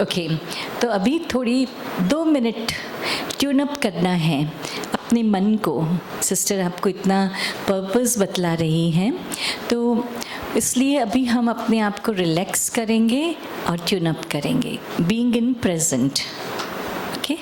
Okay, तो अभी थोड़ी 2 मिनट ट्यून अप करना है अपने मन को। सिस्टर आपको इतना पर्पस बतला रही हैं, तो इसलिए अभी हम अपने आप को रिलैक्स करेंगे और ट्यून अप करेंगे, बीइंग इन प्रेजेंट। ओके,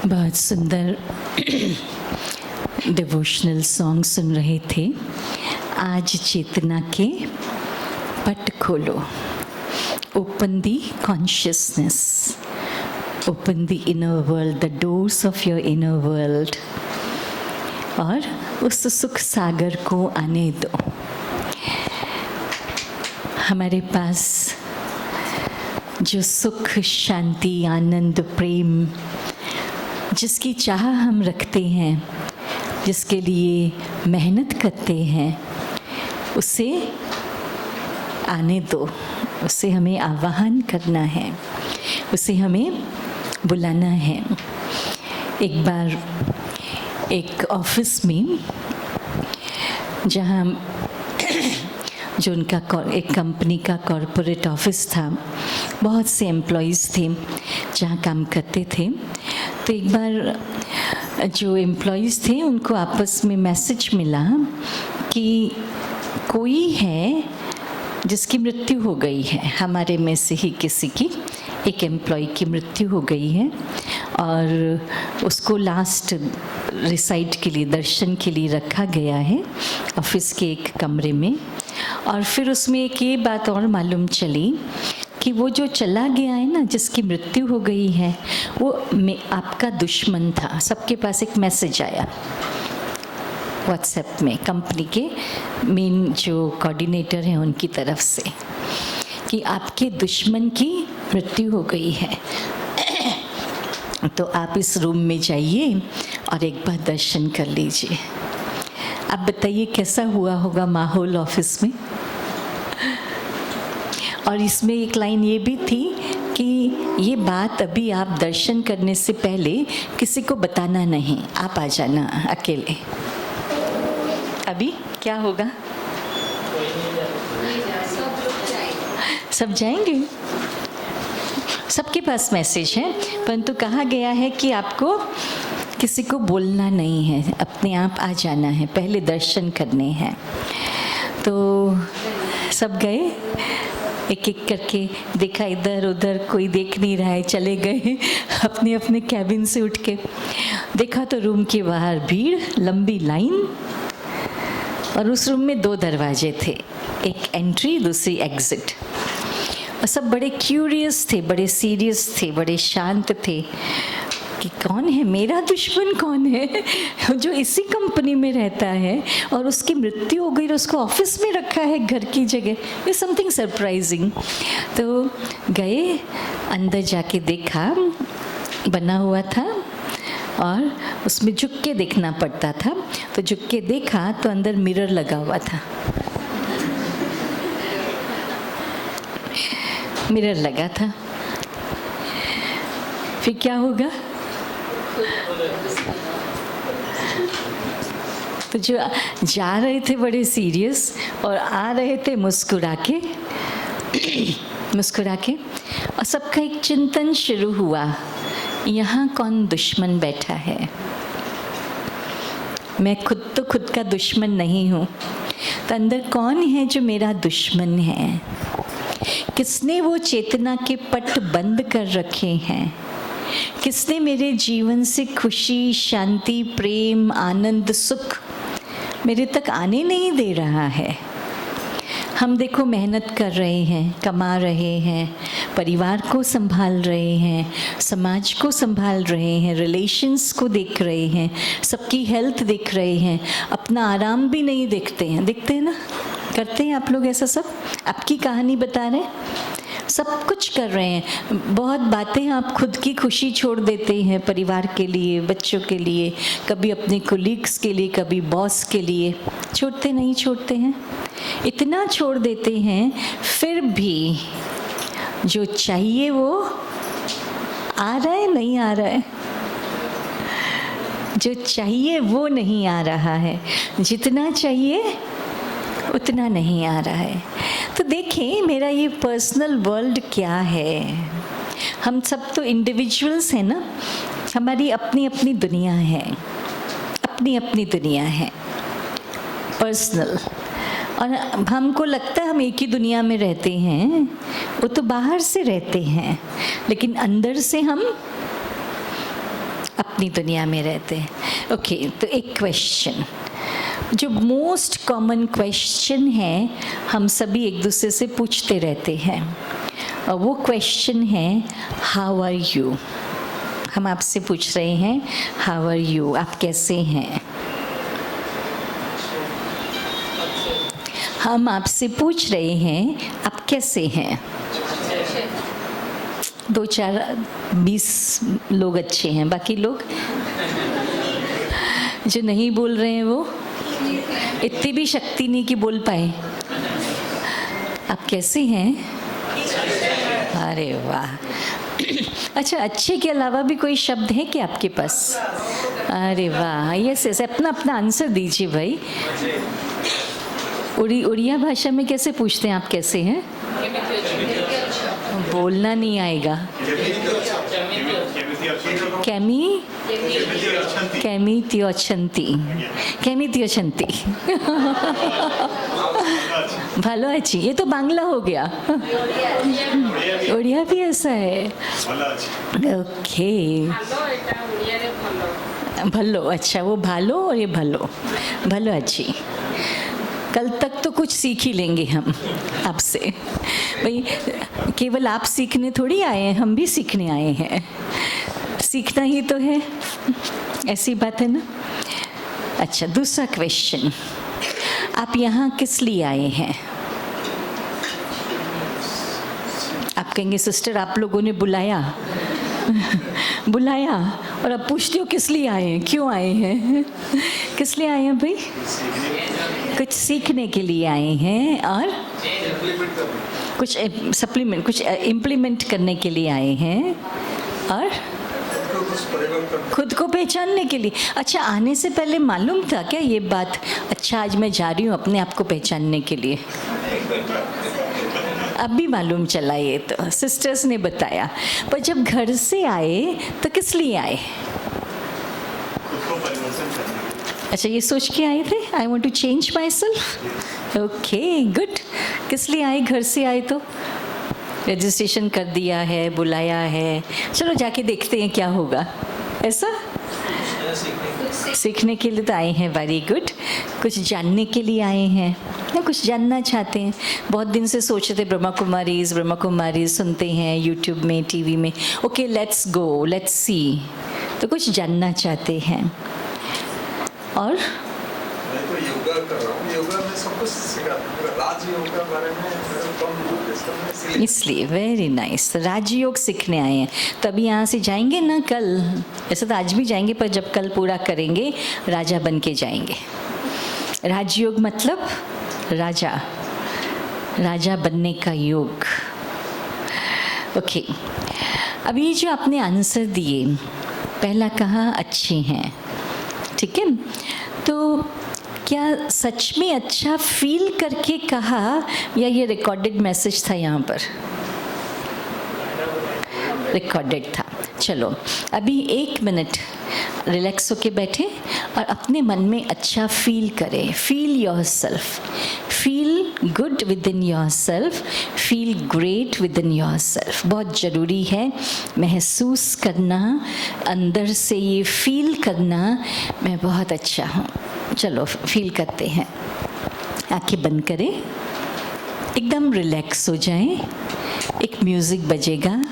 बहुत सुंदर डिवोशनल सॉन्ग सुन रहे थे। आज चेतना के पट खोलो. Open the consciousness. Open the inner world, the doors of your inner world. और उस सुख सागर को आने दो. हमारे पास जो सुख, शांति, आनंद, प्रेम, जिसकी चाह हम रखते हैं, जिसके लिए मेहनत करते हैं, उसे आने दो. उसे हमें आवाहन करना है, उसे हमें बुलाना है. एक बार एक ऑफिस में, जहाँ जो उनका एक कंपनी का कॉरपोरेट ऑफिस था, बहुत से एम्प्लॉइज़ थे जहाँ काम करते थे. तो एक बार जो एम्प्लॉइज़ थे उनको आपस में मैसेज मिला कि कोई है जिसकी मृत्यु हो गई है. हमारे में से ही किसी की, एक एम्प्लॉय की मृत्यु हो गई है और उसको लास्ट रिसाइट के लिए, दर्शन के लिए रखा गया है ऑफिस के एक कमरे में. और फिर उसमें एक ये बात और मालूम चली कि वो जो चला गया है ना, जिसकी मृत्यु हो गई है, वो आपका दुश्मन था. सबके पास एक मैसेज आया व्हाट्सएप में, कंपनी के मेन जो कोऑर्डिनेटर हैं उनकी तरफ से, कि आपके दुश्मन की मृत्यु हो गई है. तो आप इस रूम में जाइए और एक बार दर्शन कर लीजिए. आप बताइए कैसा हुआ होगा माहौल ऑफिस में. और इसमें एक लाइन ये भी थी कि ये बात अभी आप दर्शन करने से पहले किसी को बताना नहीं, आप आ जाना अकेले. अभी क्या होगा? सब जाएंगे. सबके पास मैसेज है, परंतु कहा गया है कि आपको किसी को बोलना नहीं है, अपने आप आ जाना है, पहले दर्शन करने हैं. तो सब गए, एक एक करके देखा, इधर उधर कोई देख नहीं रहा है, चले गए अपने अपने कैबिन से उठ के. देखा तो रूम के बाहर भीड़, लंबी लाइन, और उस रूम में 2 दरवाजे थे, एक एंट्री, दूसरी एग्जिट. और सब बड़े क्यूरियस थे, बड़े सीरियस थे, बड़े शांत थे कि कौन है मेरा दुश्मन, कौन है जो इसी कंपनी में रहता है और उसकी मृत्यु हो गई और उसको ऑफिस में रखा है घर की जगह. ये समथिंग सरप्राइजिंग. तो गए, अंदर जाके देखा, बना हुआ था और उसमें झुक के देखना पड़ता था. तो झुक के देखा तो अंदर मिरर लगा हुआ था, मिरर लगा था. फिर क्या होगा? तो जो जा रहे थे बड़े सीरियस और आ रहे थे मुस्कुरा के, मुस्कुरा के, और सबका एक चिंतन शुरू हुआ, यहाँ कौन दुश्मन बैठा है. मैं खुद तो खुद का दुश्मन नहीं हूँ, तो अंदर कौन है जो मेरा दुश्मन है. किसने वो चेतना के पट बंद कर रखे हैं, किसने मेरे जीवन से खुशी, शांति, प्रेम, आनंद, सुख मेरे तक आने नहीं दे रहा है. हम देखो मेहनत कर रहे हैं, कमा रहे हैं, परिवार को संभाल रहे हैं, समाज को संभाल रहे हैं, रिलेशंस को देख रहे हैं, सबकी हेल्थ देख रहे हैं, अपना आराम भी नहीं देखते हैं. देखते हैं ना, करते हैं आप लोग ऐसा सब. आपकी कहानी बता रहे हैं, सब कुछ कर रहे हैं. बहुत बातें आप खुद की खुशी छोड़ देते हैं परिवार के लिए, बच्चों के लिए, कभी अपने कोलीग्स के लिए, कभी बॉस के लिए. छोड़ते नहीं छोड़ते हैं, इतना छोड़ देते हैं, फिर भी जो चाहिए वो आ रहा है, नहीं आ रहा है. जो चाहिए वो नहीं आ रहा है, जितना चाहिए उतना नहीं आ रहा है. तो देखें, मेरा ये पर्सनल वर्ल्ड क्या है. हम सब तो इंडिविजुअल्स हैं ना, हमारी अपनी अपनी दुनिया है, अपनी अपनी दुनिया है पर्सनल. और हमको लगता है हम एक ही दुनिया में रहते हैं, वो तो बाहर से रहते हैं, लेकिन अंदर से हम अपनी दुनिया में रहते हैं. ओके, तो एक क्वेश्चन, जो मोस्ट कॉमन क्वेश्चन है हम सभी एक दूसरे से पूछते रहते हैं, और वो क्वेश्चन है हाउ आर यू। हम आपसे पूछ रहे हैं हाउ आर यू, आप कैसे हैं। हम आपसे पूछ रहे हैं आप कैसे हैं। 2 4 20 लोग अच्छे हैं, बाकी लोग जो नहीं बोल रहे हैं वो इतनी भी शक्ति नहीं कि बोल पाए। आप कैसे हैं? अरे वाह। अच्छा, अच्छे के अलावा भी कोई शब्द है क्या आपके पास? अरे वाह, यस यस, अपना अपना आंसर दीजिए भाई। उड़िया भाषा में कैसे पूछते हैं आप कैसे हैं? बोलना नहीं आएगा। केमिति अछंती। भालो अच्छी, ये तो बांग्ला हो गया। उड़िया भी ऐसा है। ओके, भलो, अच्छा वो भालो और ये भलो अच्छी। कल तक तो कुछ सीख ही लेंगे हम आपसे। भाई केवल आप सीखने थोड़ी आए हैं, हम भी सीखने आए हैं। सीखना ही तो है, ऐसी बात है ना। अच्छा, दूसरा क्वेश्चन, आप यहाँ किस लिए आए हैं? आप कहेंगे सिस्टर आप लोगों ने बुलाया बुलाया, और अब पूछती हो किस लिए आए हैं, क्यों आए हैं? किस लिए आए हैं भाई? कुछ सीखने के लिए आए हैं, और कुछ सप्लीमेंट, कुछ इम्प्लीमेंट करने के लिए आए हैं, और खुद को पहचानने के लिए। अच्छा, आने से पहले मालूम था क्या ये बात? अच्छा, आज मैं जा रही हूँ अपने आप को पहचानने के लिए। अब भी मालूम चला, ये तो सिस्टर्स ने बताया। पर जब घर से आए तो किस लिए आए? अच्छा, ये सोच के आए थे I want to change my self. Okay good. किस लिए आए? घर से आए तो रजिस्ट्रेशन कर दिया है, बुलाया है, चलो जाके देखते हैं क्या होगा, ऐसा? सीखने के लिए तो आए हैं। Very good. कुछ जानने के लिए आए हैं या कुछ जानना चाहते हैं? बहुत दिन से सोच रहे थे ब्रह्मा कुमारीज सुनते हैं यूट्यूब में, टीवी में। Okay, let's go, let's see. तो कुछ जानना चाहते हैं। और मैं तो योगा कर रहा हूँ, योगा में सब कुछ सिखाते हैं। राजयोग के बारे में कम, इसलिए वेरी नाइस। राजयोग सीखने आए हैं, तभी यहाँ से जाएंगे ना कल। ऐसे तो आज भी जाएंगे, पर जब कल पूरा करेंगे राजा बन के जाएंगे। राजयोग मतलब राजा बनने का योग। ओके, अब ये जो आपने आंसर दिए, पहला कहा अच्छे हैं, ठीक है, तो क्या सच में अच्छा फील करके कहा या ये रिकॉर्डेड मैसेज था? यहाँ पर रिकॉर्डेड था। चलो अभी 1 मिनट रिलैक्स होके बैठे और अपने मन में अच्छा फील करें। Feel your self, feel good with in your self, feel great with in your self. बहुत ज़रूरी है महसूस करना, अंदर से ये फील करना मैं बहुत अच्छा हूँ। चलो फील करते हैं। आंखें बंद करें, एकदम रिलैक्स हो जाएं। एक म्यूज़िक बजेगा।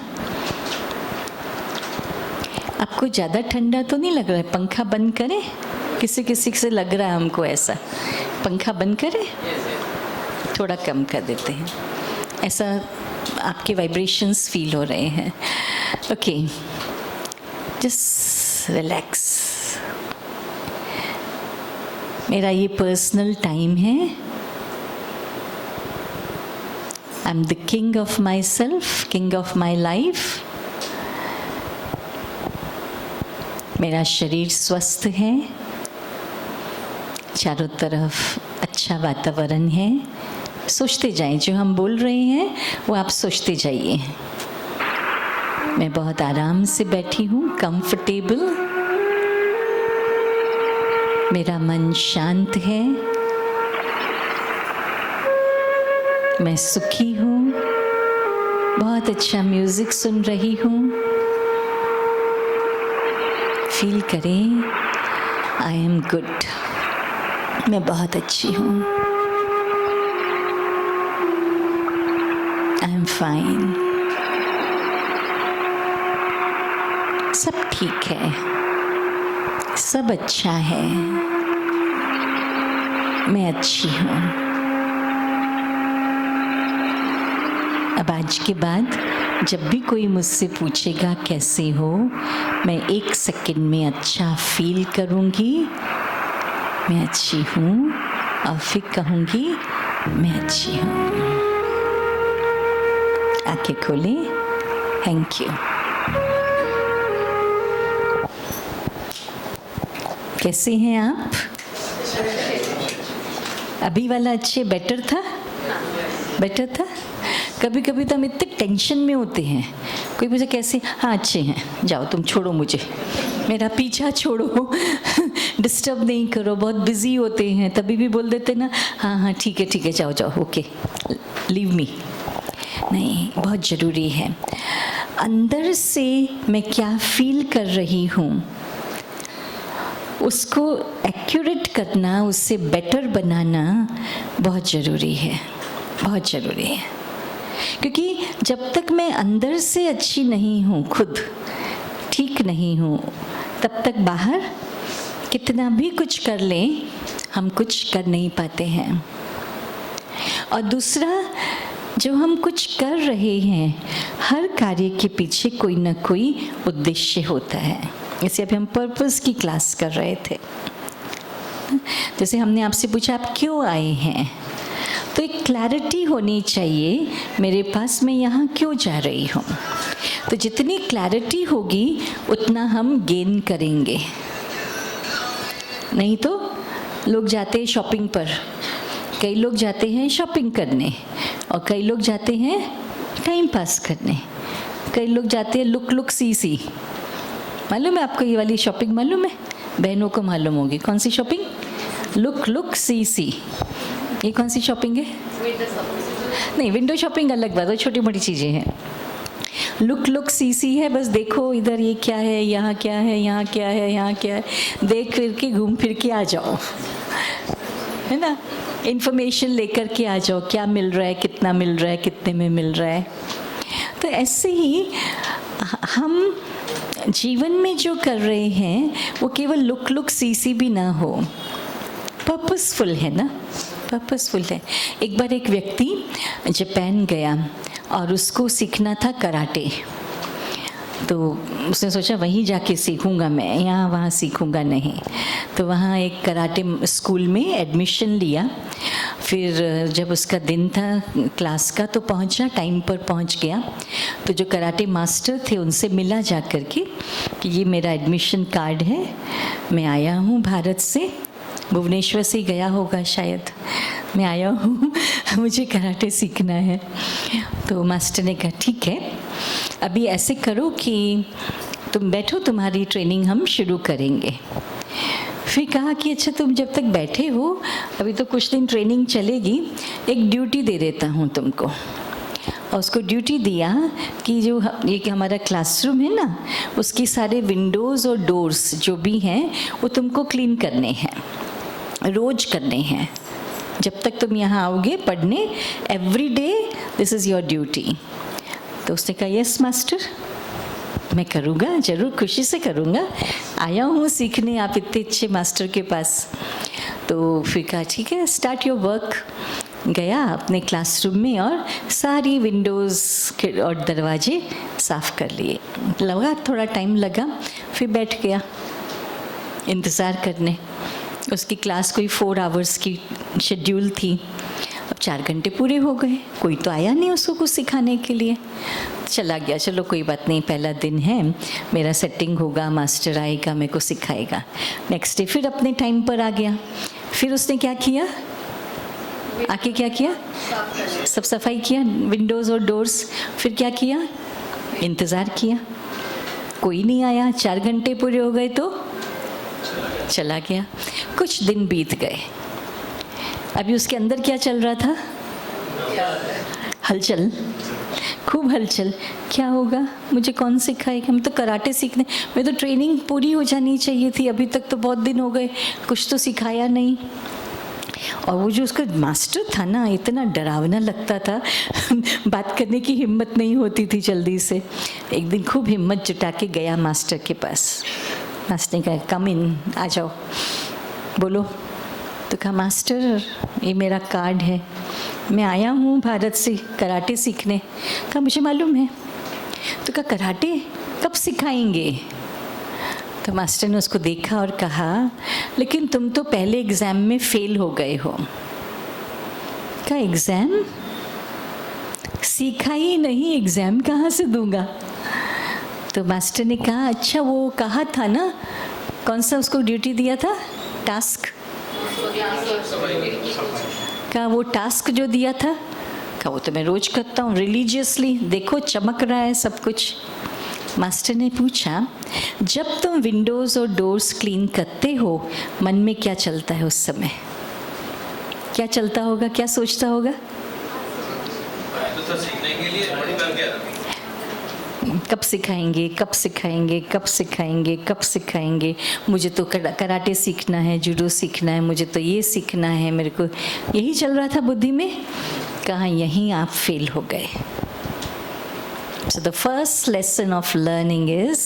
आपको ज़्यादा ठंडा तो नहीं लग रहा है? पंखा बंद करें। किसी से लग रहा है हमको ऐसा। पंखा बंद करें, थोड़ा कम कर देते हैं। ऐसा आपके वाइब्रेशंस फील हो रहे हैं। Okay, just relax. मेरा ये पर्सनल टाइम है। I am the king of my self, king of my life. मेरा शरीर स्वस्थ है, चारों तरफ अच्छा वातावरण है। सोचते जाएं, जो हम बोल रहे हैं वो आप सोचते जाइए। मैं बहुत आराम से बैठी हूँ, कंफर्टेबल। मेरा मन शांत है, मैं सुखी हूँ, बहुत अच्छा म्यूजिक सुन रही हूँ। फील करें आई एम गुड। मैं बहुत अच्छी हूँ, आई एम फाइन, सब ठीक है, सब अच्छा है, मैं अच्छी हूँ। अब आज के बाद जब भी कोई मुझसे पूछेगा कैसे हो, मैं 1 सेकंड में अच्छा फील करूँगी, मैं अच्छी हूँ, और फिर कहूँगी मैं अच्छी हूँ। आंखें खोलें। Thank you. कैसे हैं आप? अभी वाला अच्छे बेटर था? बेटर था? कभी कभी तो हम इतने टेंशन में होते हैं, कोई पूछे कैसे, हाँ अच्छे हैं, जाओ तुम छोड़ो मुझे, मेरा पीछा छोड़ो, डिस्टर्ब नहीं करो, बहुत बिजी होते हैं, तभी भी बोल देते ना हाँ हाँ ठीक है जाओ जाओ, ओके लीव मी। नहीं, बहुत ज़रूरी है अंदर से मैं क्या फील कर रही हूँ उसको एक्यूरेट करना, उससे बेटर बनाना बहुत ज़रूरी है, बहुत ज़रूरी है। क्योंकि जब तक मैं अंदर से अच्छी नहीं हूँ, खुद ठीक नहीं हूँ, तब तक बाहर कितना भी कुछ कर लें हम कुछ कर नहीं पाते हैं। और दूसरा, जो हम कुछ कर रहे हैं हर कार्य के पीछे कोई ना कोई उद्देश्य होता है। जैसे अभी हम पर्पस की क्लास कर रहे थे, जैसे हमने आपसे पूछा आप क्यों आए हैं, तो एक क्लैरिटी होनी चाहिए मेरे पास, मैं यहाँ क्यों जा रही हूँ। तो जितनी क्लैरिटी होगी उतना हम गेन करेंगे। नहीं तो लोग जाते हैं शॉपिंग पर, कई लोग जाते हैं शॉपिंग करने, और कई लोग जाते हैं टाइम पास करने, कई लोग जाते हैं लुक सी। मालूम है आपको ये वाली शॉपिंग? मालूम है? बहनों को मालूम होगी। कौन सी शॉपिंग? लुक सी। ये कौन सी शॉपिंग है? नहीं, विंडो शॉपिंग अलग बात है, छोटी मोटी चीज़ें हैं। लुक सी है, बस देखो इधर ये क्या है, यहाँ क्या है, यहाँ क्या है, यहाँ क्या है, देख फिर के घूम फिर के आ जाओ, है ना। इन्फॉर्मेशन लेकर के आ जाओ, क्या मिल रहा है, कितना मिल रहा है, कितने में मिल रहा है। तो ऐसे ही हम जीवन में जो कर रहे हैं वो केवल लुक सी भी ना हो, पर्पसफुल है ना, पर्पसफुल है। एक बार एक व्यक्ति जापान गया और उसको सीखना था कराटे, तो उसने सोचा वहीं जाके सीखूंगा मैं, यहाँ वहाँ सीखूंगा नहीं। तो वहाँ एक कराटे स्कूल में एडमिशन लिया। फिर जब उसका दिन था क्लास का तो पहुँचा, टाइम पर पहुँच गया। तो जो कराटे मास्टर थे उनसे मिला जा कर के कि ये मेरा एडमिशन कार्ड है, मैं आया हूँ भारत से, भुवनेश्वर से गया होगा शायद, मैं आया हूँ, मुझे कराटे सीखना है। तो मास्टर ने कहा ठीक है, अभी ऐसे करो कि तुम बैठो, तुम्हारी ट्रेनिंग हम शुरू करेंगे। फिर कहा कि अच्छा तुम जब तक बैठे हो, अभी तो कुछ दिन ट्रेनिंग चलेगी, एक ड्यूटी दे देता हूँ तुमको। और उसको ड्यूटी दिया कि जो ये कि हमारा क्लासरूम है ना, उसकी सारे विंडोज़ और डोर्स जो भी हैं वो तुमको क्लीन करने हैं, रोज़ करने हैं। जब तक तुम यहाँ आओगे पढ़ने, every day this is your duty. तो उसने कहा यस मास्टर, मैं करूँगा, ज़रूर खुशी से करूँगा, आया हूँ सीखने आप इतने अच्छे मास्टर के पास। तो फिर कहा ठीक है, स्टार्ट योर वर्क। गया अपने क्लासरूम में और सारी विंडोज़ और दरवाजे साफ़ कर लिए। लगा थोड़ा टाइम लगा, फिर बैठ गया इंतज़ार करने। उसकी क्लास कोई 4 आवर्स की शेड्यूल थी। अब 4 घंटे पूरे हो गए, कोई तो आया नहीं उसको कुछ सिखाने के लिए। चला गया, चलो कोई बात नहीं, पहला दिन है, मेरा सेटिंग होगा, मास्टर आएगा, मेरे को सिखाएगा। नेक्स्ट डे फिर अपने टाइम पर आ गया। फिर उसने क्या किया, आके क्या किया, सब सफाई किया, विंडोज़ और डोर्स। फिर क्या किया, इंतज़ार किया, कोई नहीं आया। 4 घंटे पूरे हो गए तो चला गया। कुछ दिन बीत गए। अभी उसके अंदर क्या चल रहा था, हलचल, खूब हलचल। क्या होगा, मुझे कौन सिखाएगा, मैं तो कराटे सीखने, मैं तो ट्रेनिंग पूरी हो जानी चाहिए थी, अभी तक तो बहुत दिन हो गए, कुछ तो सिखाया नहीं। और वो जो उसका मास्टर था ना, इतना डरावना लगता था बात करने की हिम्मत नहीं होती थी जल्दी से। एक दिन खूब हिम्मत जुटा के गया मास्टर के पास। मास्टर ने कहा कम इन, आ जाओ, बोलो। तो कहा मास्टर ये मेरा कार्ड है, मैं आया हूँ भारत से कराटे सीखने। कहा मुझे मालूम है। तो कहा कराटे कब सिखाएंगे? तो मास्टर ने उसको देखा और कहा लेकिन तुम तो पहले एग्ज़ाम में फेल हो गए हो। क्या एग्ज़ाम? सीखा ही नहीं, एग्ज़ाम कहाँ से दूंगा? तो मास्टर ने कहा अच्छा वो कहा था ना, कौन सा उसको ड्यूटी दिया था, टास्क? कहा वो टास्क जो दिया था, कहा वो तो मैं रोज़ करता हूँ रिलीजियसली, देखो चमक रहा है सब कुछ। मास्टर ने पूछा जब तुम विंडोज़ और डोर्स क्लीन करते हो मन में क्या चलता है उस समय? क्या चलता होगा, क्या सोचता होगा? कब सिखाएंगे, कब सिखाएंगे, कब सिखाएंगे, कब सिखाएंगे? मुझे तो कराटे सीखना है, जूडो सीखना है, मुझे तो ये सीखना है, मेरे को यही चल रहा था बुद्धि में। कहाँ यहीं आप फेल हो गए। So the first lesson of learning is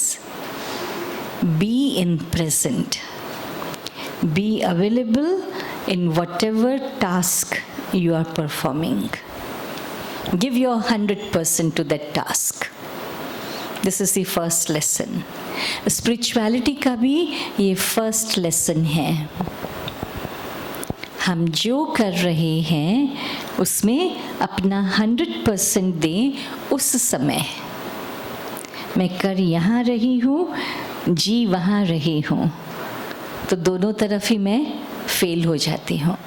be in present. Be available in whatever task you are performing. Give your 100% to that task. This is the first lesson. Spirituality का भी ये first lesson है। हम जो कर रहे हैं उसमें अपना 100% दें उस समय। मैं कर यहाँ रही हूँ, जी वहाँ रही हूँ, तो दोनों तरफ ही मैं फेल हो जाती हूँ।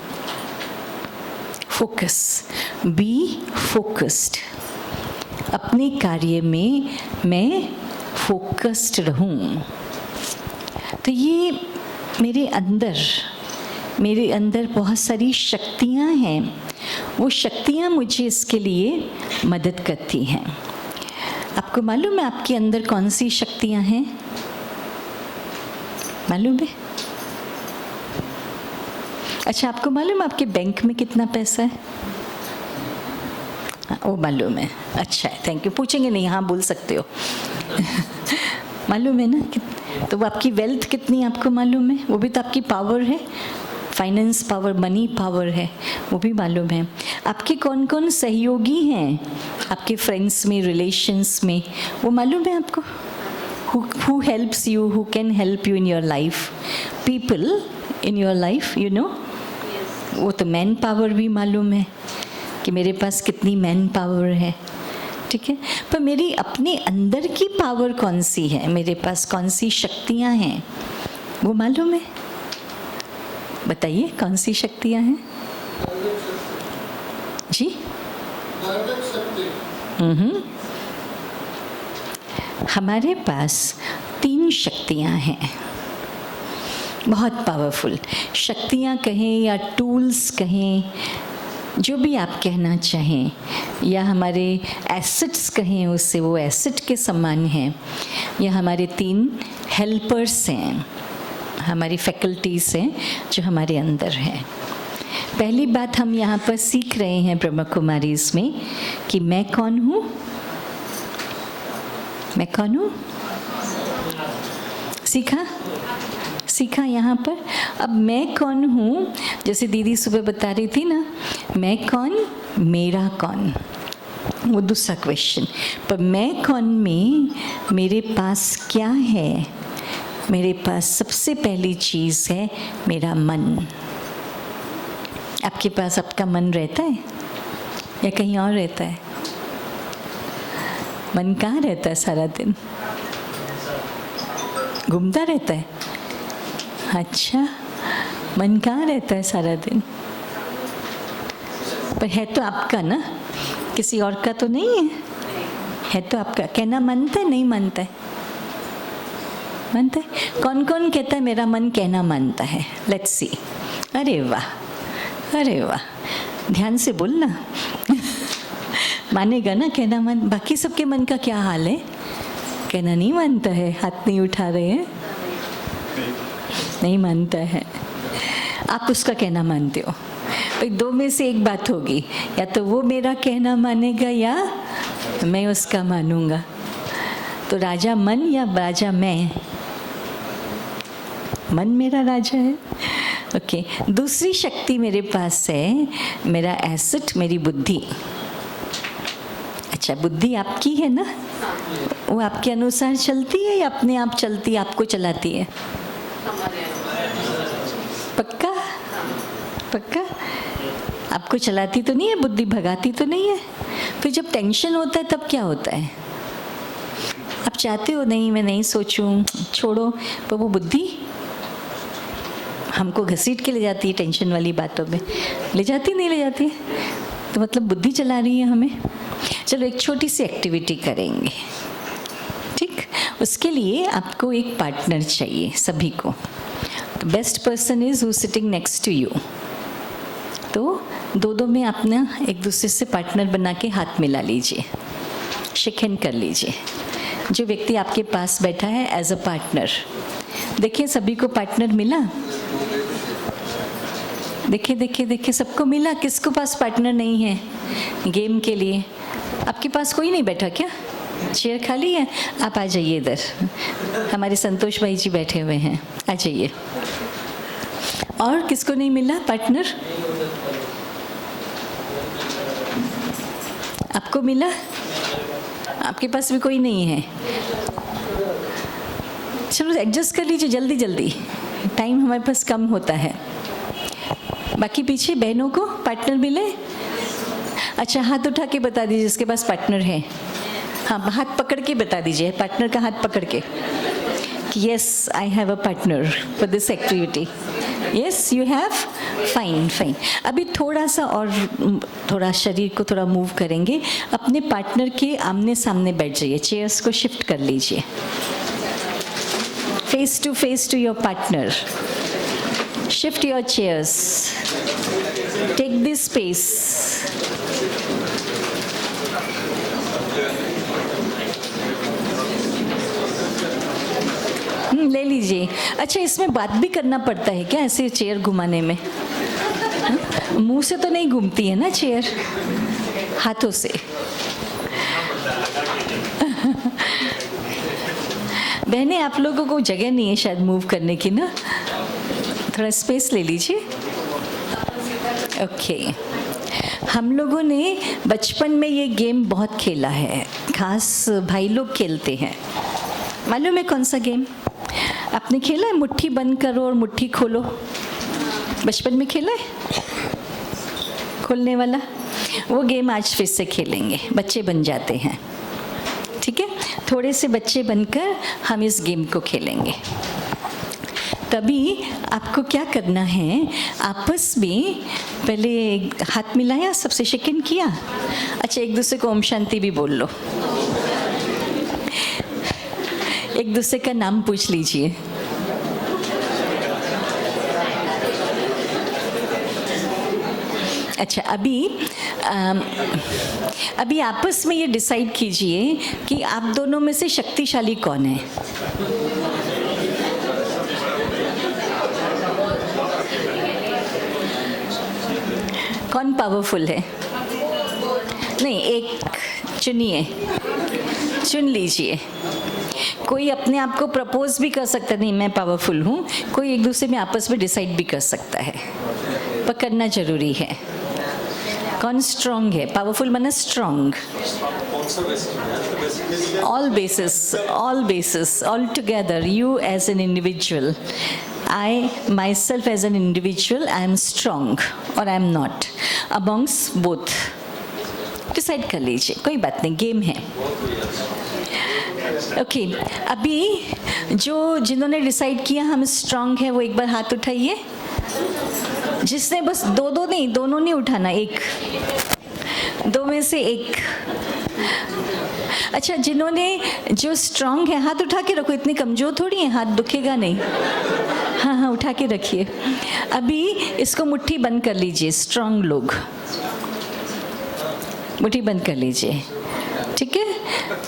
Focus, be focused. अपने कार्य में मैं फोकस्ड रहूं। तो ये मेरे अंदर बहुत सारी शक्तियाँ हैं, वो शक्तियाँ मुझे इसके लिए मदद करती हैं। आपको मालूम है आपके अंदर कौन सी शक्तियाँ हैं? मालूम है? अच्छा, आपको मालूम है आपके बैंक में कितना पैसा है? वो मालूम है। अच्छा है, थैंक यू। पूछेंगे नहीं, हाँ बोल सकते हो। मालूम है ना? तो वो आपकी वेल्थ कितनी आपको मालूम है? वो भी तो आपकी पावर है, फाइनेंस पावर, मनी पावर है, वो भी मालूम है। आपके कौन कौन सहयोगी हैं आपके फ्रेंड्स में, रिलेशंस में, वो मालूम है आपको? Who helps you, who can help you in your life? People in your life, you know? वो तो मैन पावर भी मालूम है कि मेरे पास कितनी मैन पावर है, ठीक है। पर मेरी अपने अंदर की पावर कौन सी है, मेरे पास कौन सी शक्तियाँ हैं, वो मालूम है? बताइए कौन सी शक्तियाँ हैं जी? हमारे पास 3 शक्तियाँ हैं, बहुत पावरफुल शक्तियाँ कहें या टूल्स कहें, जो भी आप कहना चाहें, या हमारे एसेट्स कहें, उससे वो एसेट के समान हैं, या हमारे 3 हेल्पर्स हैं, हमारी फैकल्टीज़ हैं जो हमारे अंदर हैं। पहली बात हम यहाँ पर सीख रहे हैं ब्रह्मा कुमारीज़ में कि मैं कौन हूँ। मैं कौन हूँ? सीखा यहाँ पर। अब मैं कौन हूँ, जैसे दीदी सुबह बता रही थी ना, मैं कौन, मेरा कौन, वो दूसरा क्वेश्चन। पर मैं कौन में मेरे पास क्या है? मेरे पास सबसे पहली चीज़ है मेरा मन। आपके पास आपका मन रहता है या कहीं और रहता है? मन कहाँ रहता है सारा दिन? घूमता रहता है? अच्छा, मन कहाँ रहता है सारा दिन? पर है तो आपका ना, किसी और का तो नहीं है तो आपका। कहना मानता है, नहीं मानता है? मानता है। कौन कौन कहता है मेरा मन कहना मानता है? Let's see. अरे वाह, अरे वाह, ध्यान से बोलना। मानेगा ना कहना मन? बाकी सबके मन का क्या हाल है? कहना नहीं मानता है, हाथ नहीं उठा रहे हैं, नहीं मानता है। आप उसका कहना मानते हो, दो में से एक बात होगी, या तो वो मेरा कहना मानेगा या मैं उसका मानूंगा। तो राजा मन या राजा मैं? मन मेरा राजा है। ओके, दूसरी शक्ति मेरे पास है, मेरा एसेट, मेरी बुद्धि। अच्छा, बुद्धि आपकी है ना? वो आपके अनुसार चलती है या अपने आप चलती है, आपको चलाती है? पक्का? पक्का? आपको चलाती तो नहीं है बुद्धि, भगाती तो नहीं है? फिर जब टेंशन होता है तब क्या होता है? आप चाहते हो नहीं मैं नहीं सोचूं, छोड़ो, पर वो बुद्धि हमको घसीट के ले जाती है टेंशन वाली बातों में। ले जाती नहीं ले जाती? तो मतलब बुद्धि चला रही है हमें। चलो एक छोटी सी एक्टिविटी करेंगे, ठीक? उसके लिए आपको एक पार्टनर चाहिए सभी को। तो best person is who sitting next to you. तो दो में अपना एक दूसरे से पार्टनर बना के हाथ मिला लीजिए, शेक हैंड कर लीजिए। जो व्यक्ति आपके पास बैठा है एज अ पार्टनर, देखिए सभी को पार्टनर मिला? देखिए देखिए देखिए, सबको मिला। किसको पास पार्टनर नहीं है गेम के लिए? आपके पास कोई नहीं बैठा क्या? चेयर खाली है? आप आ जाइए इधर, हमारे संतोष भाई जी बैठे हुए हैं, आ जाइए। और किसको नहीं मिला पार्टनर? आपको मिला? आपके पास भी कोई नहीं है? चलो एडजस्ट कर लीजिए जल्दी जल्दी, टाइम हमारे पास कम होता है। बाकी पीछे बहनों को पार्टनर मिले? अच्छा, हाथ उठा के बता दीजिए जिसके पास पार्टनर है। हाँ, हाथ पकड़ के बता दीजिए, पार्टनर का हाथ पकड़ के कि yes I have a partner for this activity. Yes you have? Fine fine. अभी थोड़ा सा और, थोड़ा शरीर को थोड़ा मूव करेंगे। अपने पार्टनर के आमने सामने बैठ जाइए, चेयर्स को शिफ्ट कर लीजिए, face to your partner. Shift your chairs. Take this space. ले लीजिए। अच्छा, इसमें बात भी करना पड़ता है क्या ऐसे चेयर घुमाने में? मुंह से तो नहीं घूमती है ना चेयर, हाथों से। बहने, आप लोगों को जगह नहीं है शायद मूव करने की ना, थोड़ा स्पेस ले लीजिए। ओके, हम लोगों ने बचपन में ये गेम बहुत खेला है, खास भाई लोग खेलते हैं। मालूम है कौन सा गेम आपने खेला है? मुट्ठी बंद करो और मुट्ठी खोलो। बचपन में खेला है खोलने वाला? वो गेम आज फिर से खेलेंगे, बच्चे बन जाते हैं, ठीक है? थोड़े से बच्चे बनकर हम इस गेम को खेलेंगे। तभी आपको क्या करना है, आपस में पहले हाथ मिलाया, सबसे शेक किया। अच्छा, एक दूसरे को ओम शांति भी बोल लो, एक दूसरे का नाम पूछ लीजिए। अच्छा, अभी आपस में ये डिसाइड कीजिए कि आप दोनों में से शक्तिशाली कौन है। कौन पावरफुल है? नहीं, एक चुनिए, चुन लीजिए। कोई अपने आप को प्रपोज भी कर सकता है, नहीं मैं पावरफुल हूँ। कोई एक दूसरे में आपस में डिसाइड भी कर सकता है, पर करना जरूरी है। कौन स्ट्रॉन्ग है? पावरफुल माना strong. All basis, all together, you as an individual, I myself as an individual, I am strong or I am not. Amongst both. Decide कर लीजिए, कोई बात नहीं, गेम है। ओके, अभी जिन्होंने डिसाइड किया हम स्ट्रांग है, वो एक बार हाथ उठाइए। जिसने बस दो नहीं, दोनों नहीं उठाना, एक, दो में से एक। अच्छा, जो स्ट्रांग है हाथ उठा के रखो, इतनी कमजोर थोड़ी है, हाथ दुखेगा नहीं। हाँ, उठा के रखिए। अभी इसको मुट्ठी बंद कर लीजिए, स्ट्रांग लोग मुट्ठी बंद कर लीजिए, ठीक है?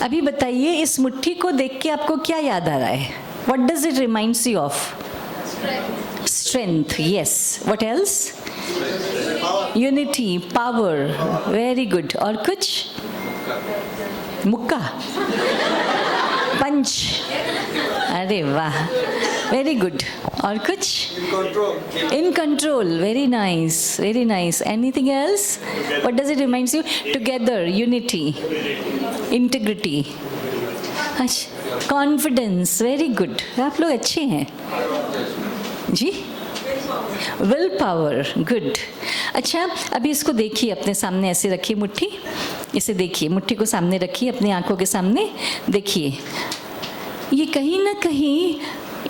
अभी बताइए, इस मुट्ठी को देख के आपको क्या याद आ रहा है? What does it reminds you of? Strength, yes. What else? Unity, power, very good. और कुछ? मुक्का, पंच, अरे वाह, वेरी गुड। और कुछ? In control, very nice, very nice. Anything else? What does it reminds you? Together, unity, integrity, अच्छा, confidence, very good. आप लोग अच्छे हैं जी। Will power, good. अच्छा, अभी इसको देखिए, अपने सामने ऐसे रखिए मुट्ठी, इसे देखिए, मुट्ठी को सामने रखिए, अपनी आंखों के सामने देखिए। ये कहीं ना कहीं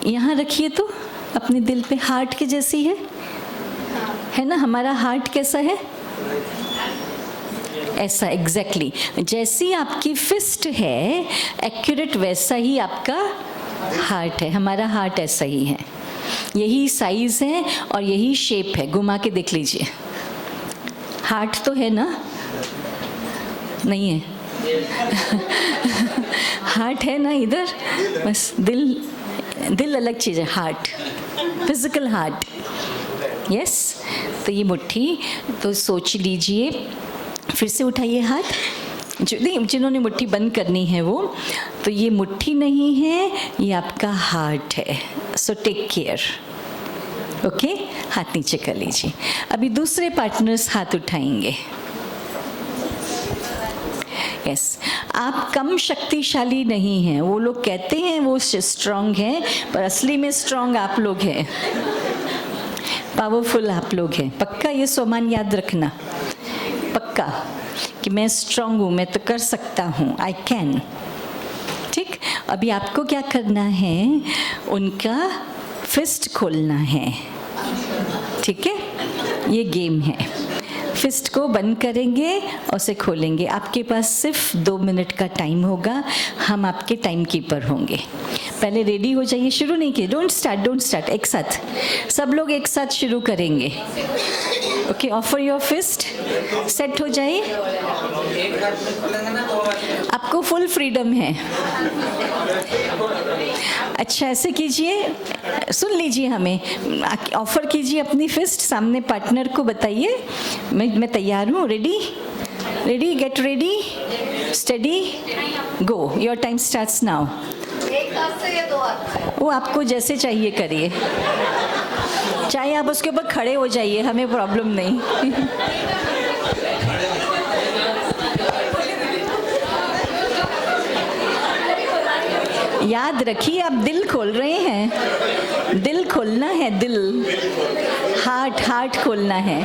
यहाँ रखिए तो अपने दिल पे हार्ट के जैसी है ना? हमारा हार्ट कैसा है? ऐसा, एग्जैक्टली जैसी आपकी फिस्ट है एक्यूरेट वैसा ही आपका हार्ट है। हमारा हार्ट ऐसा ही है, यही साइज है और यही शेप है। घुमा के देख लीजिए, हार्ट तो है ना? नहीं है? हार्ट है ना इधर? बस दिल अलग चीज़ है, हार्ट, फिजिकल हार्ट। यस, तो ये मुट्ठी, तो सोच लीजिए, फिर से उठाइए हाथ। जिन्होंने मुट्ठी बंद करनी है वो, तो ये मुट्ठी नहीं है, ये आपका हार्ट है। So take care, okay? हाथ नीचे कर लीजिए। अभी दूसरे पार्टनर्स हाथ उठाएंगे। यस, आप कम शक्तिशाली नहीं हैं। वो लोग कहते हैं वो स्ट्रांग हैं, पर असली में स्ट्रांग आप लोग हैं, पावरफुल आप लोग हैं। पक्का ये सोमान याद रखना, पक्का, कि मैं स्ट्रांग हूँ, मैं तो कर सकता हूँ, आई कैन। ठीक, अभी आपको क्या करना है? उनका फिस्ट खोलना है, ठीक है? ये गेम है। फिस्ट को बंद करेंगे और उसे खोलेंगे। आपके पास सिर्फ 2 मिनट का टाइम होगा। हम आपके टाइम कीपर होंगे। पहले रेडी हो जाइए। शुरू नहीं किए, डोंट स्टार्ट। एक साथ, सब लोग एक साथ शुरू करेंगे। Okay, offer your fist, set हो जाइए। आपको फुल फ्रीडम है। अच्छा, ऐसे कीजिए, सुन लीजिए, हमें ऑफर कीजिए अपनी फिस्ट, सामने पार्टनर को बताइए मैं तैयार हूँ। Ready, get ready, study, go. Your time starts now. वो आपको जैसे चाहिए करिए, चाहे आप उसके ऊपर खड़े हो जाइए, हमें प्रॉब्लम नहीं। याद रखिए, आप दिल खोल रहे हैं, दिल खोलना है, दिल, हार्ट खोलना है।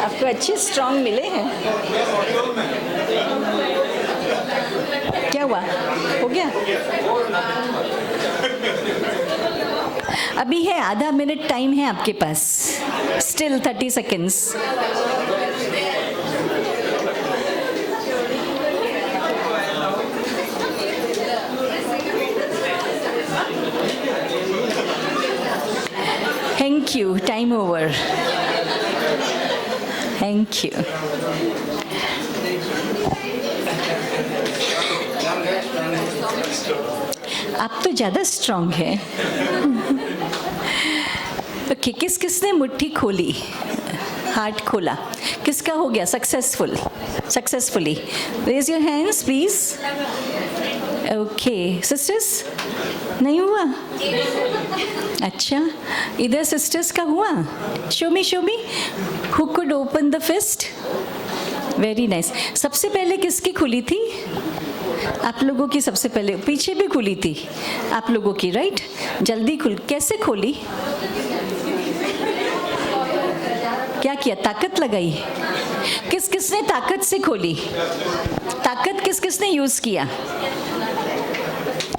आपको अच्छे स्ट्रांग मिले हैं। क्या हुआ? हो गया? अभी है, आधा मिनट टाइम है आपके पास, still 30 seconds. Thank you, time over. Thank you. आप तो ज़्यादा स्ट्रांग है। ओके, किसने मुट्ठी खोली, हार्ट खोला? किसका हो गया successfully? Raise your hands please. Okay, sisters नहीं हुआ? अच्छा, इधर सिस्टर्स का हुआ? Show me who could open the fist? Very nice. सबसे पहले किसकी खुली थी? आप लोगों की सबसे पहले। पीछे भी खुली थी आप लोगों की, राइट? जल्दी कैसे खोली? क्या किया? ताकत लगाई? किसने ताकत से खोली? ताकत किसने यूज किया?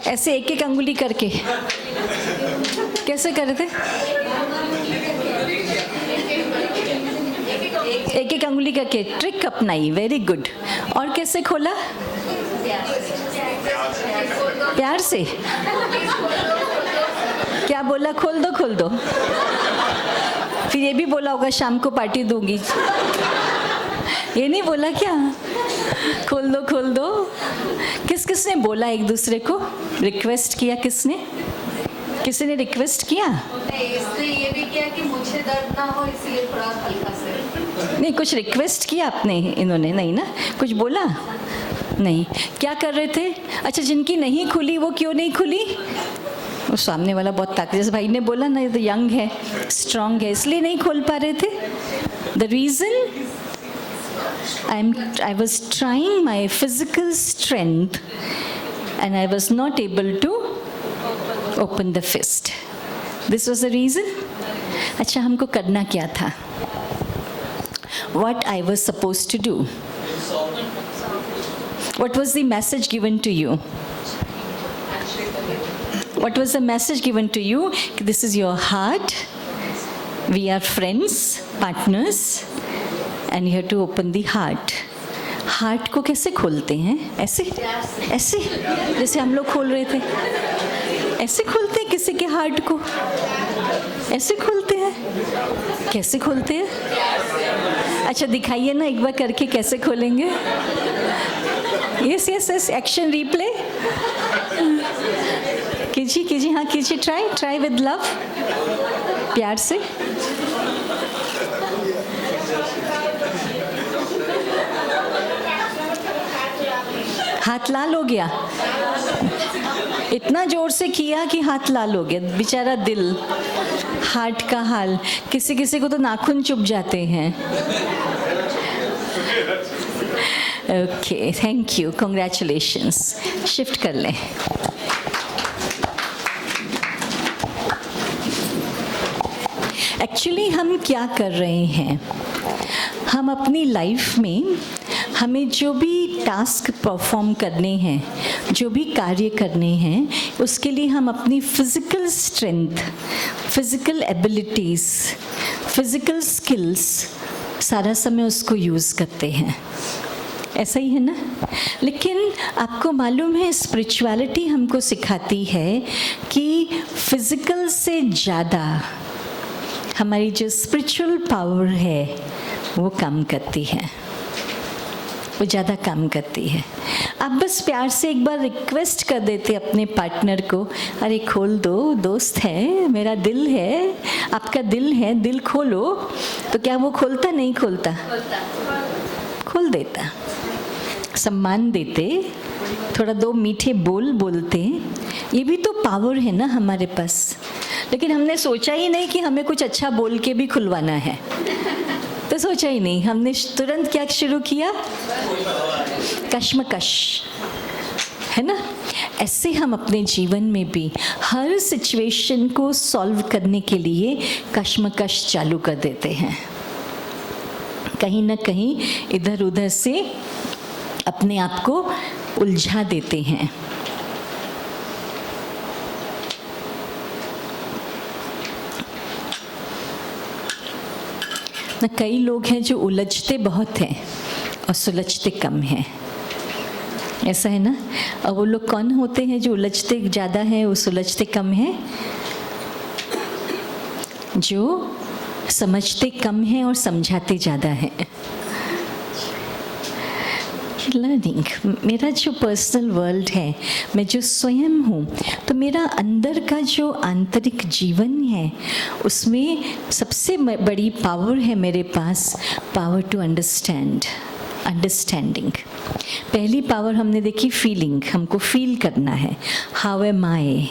ऐसे एक अंगुली करके कैसे करे थे? एक अंगुली करके ट्रिक अपनाई, वेरी गुड। और कैसे खोला? प्यार से। क्या बोला? खोल दो। फिर ये भी बोला होगा शाम को पार्टी दूंगी। ये नहीं बोला क्या? खोल दो खोल दो। किस किस ने बोला एक दूसरे को? रिक्वेस्ट किया किसने? किसी ने रिक्वेस्ट किया? इसने ये भी किया कि मुझे दर्द ना हो इसलिए थोड़ा हल्का से। नहीं, कुछ रिक्वेस्ट किया आपने? इन्होंने नहीं ना, कुछ बोला नहीं? क्या कर रहे थे? अच्छा, जिनकी नहीं खुली वो क्यों नहीं खुली? वो सामने वाला बहुत ताकत, जैसे भाई ने बोला ना, ये तो यंग है, स्ट्रांग है, इसलिए नहीं खोल पा रहे थे। The reason I was trying my physical strength and I was not able to open the fist. This was the reason. अच्छा, हमको करना क्या था? What I was supposed to do? What was the message given to you? What was the message given to you? This is your heart. We are friends, partners. And you have to open the heart. Heart को कैसे खोलते हैं? ऐसे ऐसे, जैसे हम लोग खोल रहे थे, ऐसे खोलते हैं किसी के हार्ट को? ऐसे खोलते हैं? कैसे खोलते हैं? अच्छा, दिखाइए ना एक बार करके, कैसे खोलेंगे? Yes yes yes, action replay कीजिए कीजिए, हाँ कीजिए, ट्राई विद लव, प्यार से। हाथ लाल हो गया, इतना जोर से किया कि हाथ लाल हो गया। बेचारा दिल, हार्ट का हाल। किसी किसी को तो नाखून चुभ जाते हैं। Okay, thank you, congratulations. Shift कर लें। एक्चुअली हम क्या कर रहे हैं? हम अपनी लाइफ में हमें जो भी टास्क परफॉर्म करने हैं, जो भी कार्य करने हैं, उसके लिए हम अपनी physical strength, physical abilities, physical skills, सारा समय उसको यूज़ करते हैं। ऐसा ही है ना? लेकिन आपको मालूम है, स्पिरिचुअलिटी हमको सिखाती है कि फिज़िकल से ज़्यादा हमारी जो स्पिरिचुअल पावर है वो काम करती है, वो ज़्यादा काम करती है। आप बस प्यार से एक बार रिक्वेस्ट कर देते अपने पार्टनर को, अरे खोल दो, दोस्त है, मेरा दिल है, आपका दिल है, दिल खोलो, तो क्या वो खोलता? नहीं खोलता? खोल देता। सम्मान देते, थोड़ा दो मीठे बोल बोलते, ये भी तो पावर है ना हमारे पास। लेकिन हमने सोचा ही नहीं कि हमें कुछ अच्छा बोल के भी खुलवाना है, तो सोचा ही नहीं। हमने तुरंत क्या शुरू किया? कश्मकश, है ना? ऐसे हम अपने जीवन में भी हर सिचुएशन को सॉल्व करने के लिए कश्मकश चालू कर देते हैं। कहीं ना कहीं इधर उधर से अपने आप को उलझा देते हैं। ना कई लोग हैं जो उलझते बहुत हैं और सुलझते कम हैं, ऐसा है ना? और वो लोग कौन होते हैं जो उलझते ज़्यादा हैं और सुलझते कम हैं? जो समझते कम हैं और समझाते ज़्यादा हैं। लर्निंग, मेरा जो पर्सनल वर्ल्ड है, मैं जो स्वयं हूँ, तो मेरा अंदर का जो आंतरिक जीवन है, उसमें सबसे बड़ी पावर है मेरे पास, पावर टू अंडरस्टैंड, अंडरस्टैंडिंग। पहली पावर हमने देखी फीलिंग, हमको फील करना है, हाउ एम आई,